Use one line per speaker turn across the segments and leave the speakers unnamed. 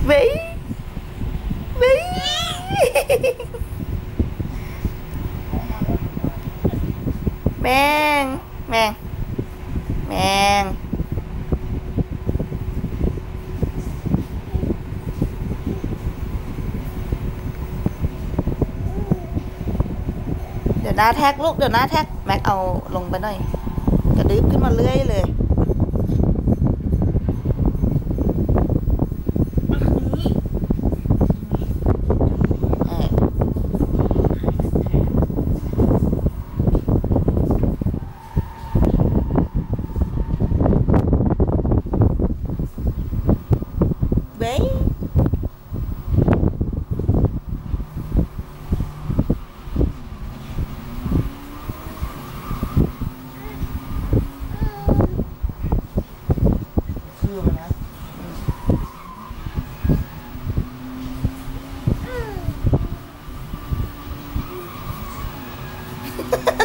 bí bíแมงแมงแมงเดี๋ยวหน้าแท็กลูกเดี๋ยวหน้าแท็กแม็กเอาลงไปหน่อยกระดึ๊บขึ้นมาเรื่อยเลยเบ้ย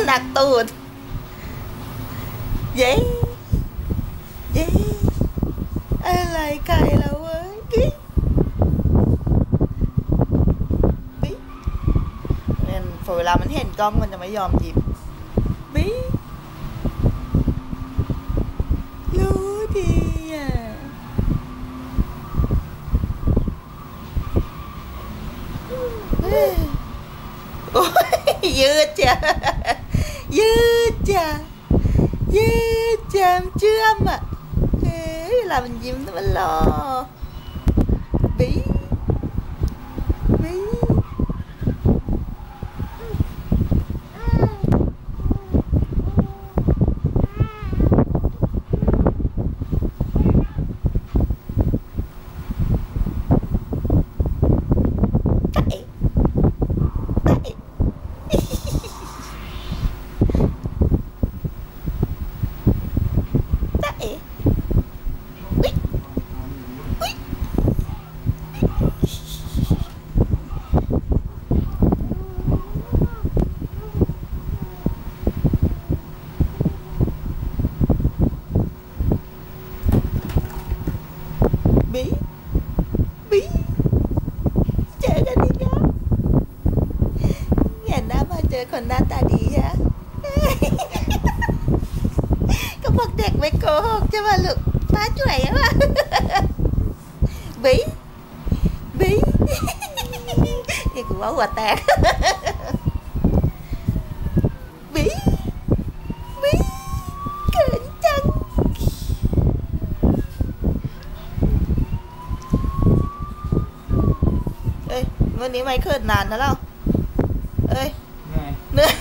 หนักตูดเย้เย้อะไรไก่แล้วเว้ยกิ๊กบิ๊กเนี่ยพอเวลามันเห็นกล้องมันจะไม่ยอมยิ้มบิ๊กรู้ดีอ่ะโอ้ยยืดจ้ะยืดจ้ะยืดจามเชื่อมอ่ะเฮ้ยเวลามันยิ้มมันหล่อบิ๊กบิ๊กbí bíเจอกันอีกแล้วเห็นหน้ามาเจอคนหน้าตาดีฮะก็บอกเด็กไม่โกหกใช่ไหมลูกป้าจ่วยใช่ไหมbí bí นี่กูว่าหัวแตกbí bíเขินจังวันนี้ไม่เคิดนานนะเราเอ้ยเหนื่อย